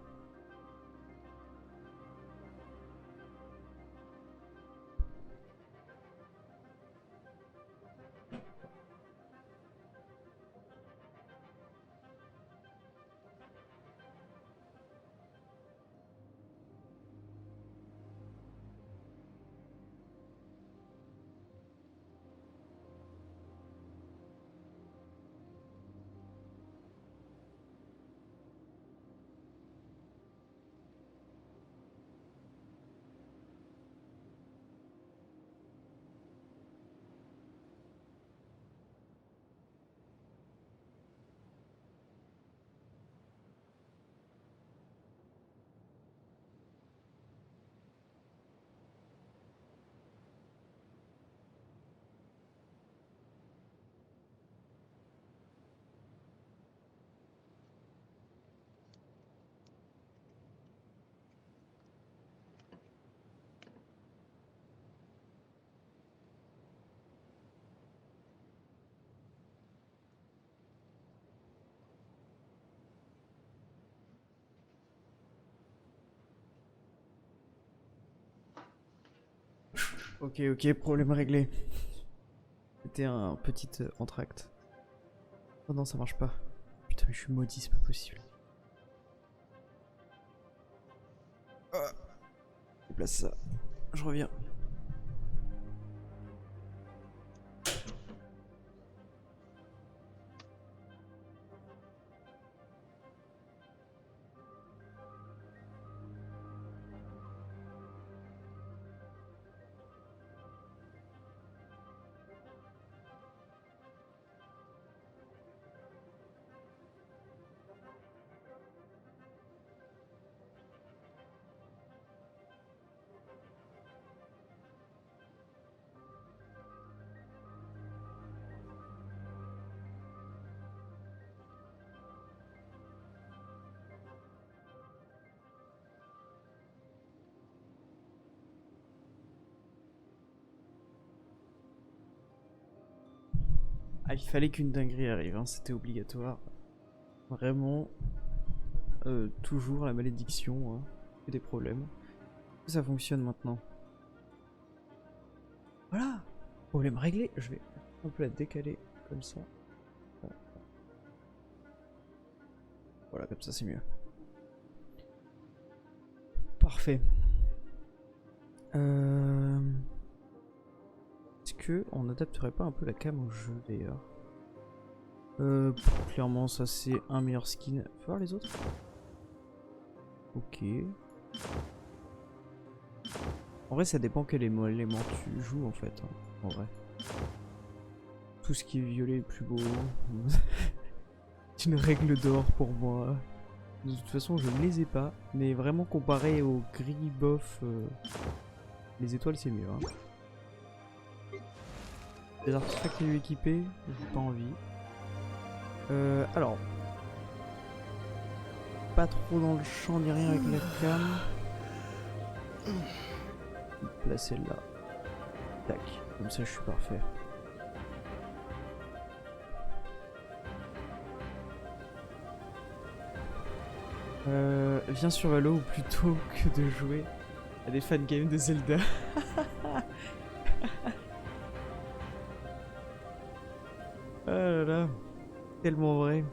Ok, ok, problème réglé. C'était un petit entracte. Oh non, ça marche pas. Putain, mais je suis maudit, c'est pas possible. Déplace ça. Je reviens. Ah, il fallait qu'une dinguerie arrive, hein, c'était obligatoire. Vraiment, toujours la malédiction, hein, fait des problèmes. Ça fonctionne maintenant. Voilà, problème réglé. Je vais un peu la décaler comme ça. Voilà, comme ça c'est mieux. Parfait. Est-ce que on n'adapterait pas un peu la cam au jeu d'ailleurs? Clairement ça c'est un meilleur skin. Faut voir les autres. Ok. En vrai ça dépend quel élément tu joues en fait. Hein, en vrai. Tout ce qui est violet est plus beau. C'est une règle d'or pour moi. De toute façon je ne les ai pas. Mais vraiment comparé au gris bof, les étoiles c'est mieux. Hein. Des artefacts à lui équiper, j'ai pas envie. Alors. Pas trop dans le champ ni rien avec la cam. Placer là. Tac. Comme ça je suis parfait. Viens sur Valo plutôt que de jouer à des fangames de Zelda. Ah là là, tellement vrai.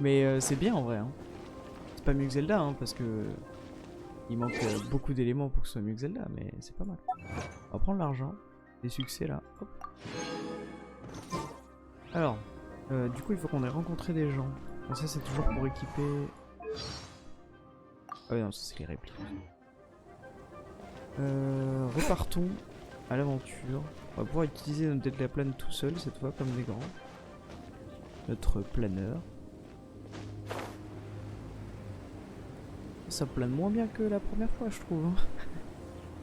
Mais c'est bien en vrai. Hein. C'est pas mieux que Zelda, hein, parce que il manque beaucoup d'éléments pour que ce soit mieux que Zelda, mais c'est pas mal. On va prendre l'argent, des succès là. Hop. Alors, du coup il faut qu'on ait rencontré des gens. Donc ça c'est toujours pour équiper. Ah ouais non, ça c'est les répliques. Repartons à l'aventure. On va pouvoir utiliser notre deltaplane tout seul cette fois comme des grands. Notre planeur. Ça plane moins bien que la première fois je trouve. Hein.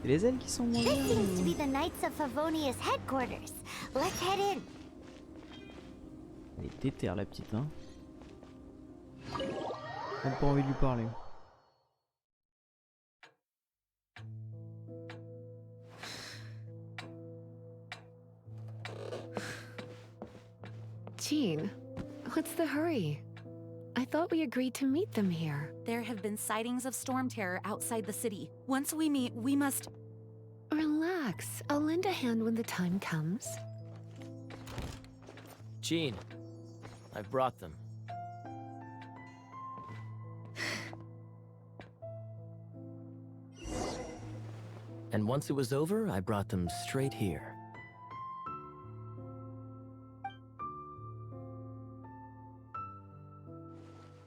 C'est les ailes qui sont moins bien. This seems to be the Knights of Favonius headquarters. Let's head in. Elle est déterre la petite hein. Même pas envie de lui parler. Jean, what's the hurry? I thought we agreed to meet them here. There have been sightings of storm terror outside the city. Once we meet, we must... Relax. I'll lend a hand when the time comes. Jean, I've brought them. And once it was over, I brought them straight here.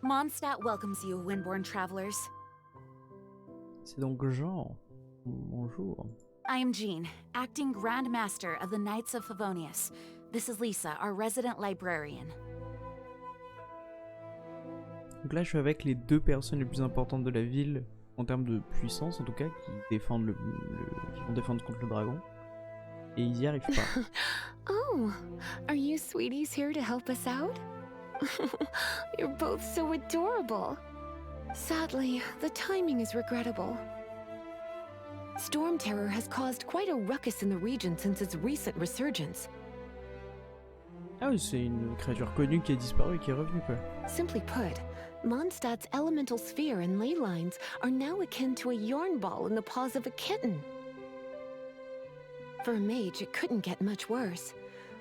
Mondstadt welcomes you, Windborn travelers. C'est donc Jean. Bonjour. I am Jean, acting Grand Master of the Knights of Favonius. This is Lisa, our resident librarian. Donc là je suis avec les deux personnes les plus importantes de la ville en termes de puissance en tout cas qui défendent qui vont défendre contre le dragon. Et ils y arrivent pas. Oh, are you sweeties here to help us out? You're both so adorable. Sadly, the timing is regrettable. Storm terror has caused quite a ruckus in the region since its recent resurgence. Ah oui, c'est une créature connue qui a disparu et qui est revenue quoi. Simply put, Mondstadt's elemental sphere and ley lines are now akin to a yarn ball in the paws of a kitten. For a mage, it couldn't get much worse.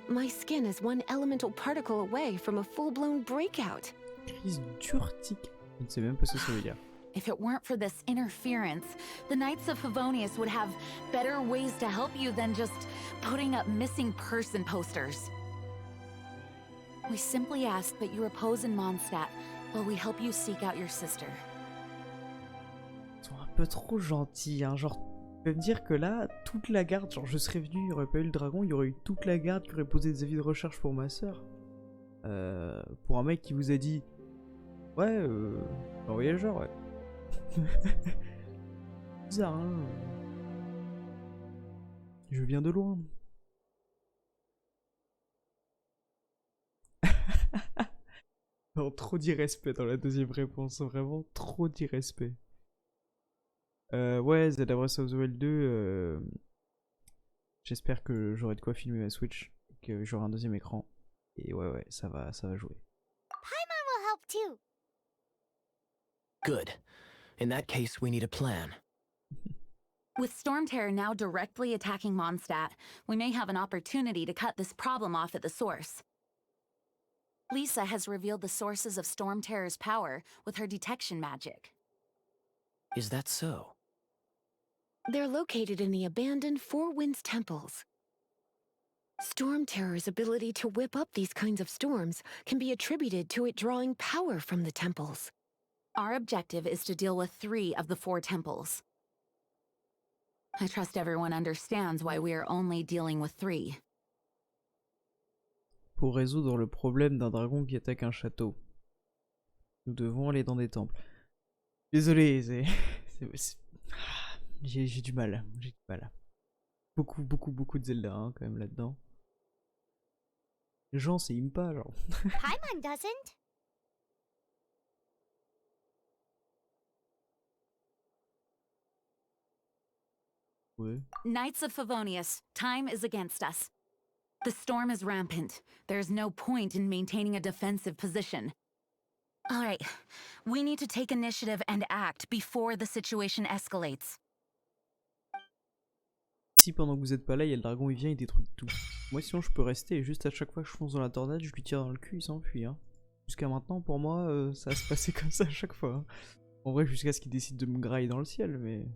My skin is one elemental particle away from a full-blown breakout. Crise d'urtique. Je ne sais même pas ce que ça veut dire. If it weren't for this interference, the Knights of Favonius would have better ways to help you than just putting up missing person posters. We simply ask that you repose in Mondstadt while we help you seek out your sister. Ils sont un peu trop gentils, hein. Genre, tu peux me dire que là, toute la garde, genre je serais venu, il n'y aurait pas eu le dragon, il y aurait eu toute la garde qui aurait posé des avis de recherche pour ma soeur. Pour un mec qui vous a dit, ouais, un voyageur, ouais. Bizarre, hein. Je viens de loin. Non, trop d'irrespect dans la deuxième réponse, vraiment trop d'irrespect. Ouais, Zelda Breath of the Wild 2, j'espère que j'aurai de quoi filmer ma Switch, que j'aurai un deuxième écran. Et ouais, ça va jouer. Paimon will help too. Good. In that case, we need a plan. With storm terror now directly attacking Mondstadt, we may have an opportunity to cut this problem off at the source. Lisa has revealed the sources of Storm Terror's power with her detection magic. Is that so? They're located in the abandoned Four Winds temples. Storm Terror's ability to whip up these kinds of storms can be attributed to it drawing power from the temples. Our objective is to deal with 3 of the 4 temples. I trust everyone understands why we are only dealing with 3. Pour résoudre le problème d'un dragon qui attaque un château, nous devons aller dans des temples. Désolé, j'ai du mal. J'ai du mal. Beaucoup de Zelda hein, quand même là-dedans. Les gens, c'est Impa, genre. Paimon doesn't. Ouais. Knights of Favonius, time is against us. The storm is rampant. There's no point in maintaining a defensive position. All right, we need to take initiative and act before the situation escalates. Si pendant que vous êtes pas là, il y a le dragon, il vient, il détruit tout. Moi, sinon, je peux rester et juste à chaque fois que je fonce dans la tornade, je lui tire dans le cul, il s'enfuit. Hein. Jusqu'à maintenant, pour moi, ça va se passer comme ça à chaque fois. Hein. En vrai, jusqu'à ce qu'il décide de me grailler dans le ciel, mais...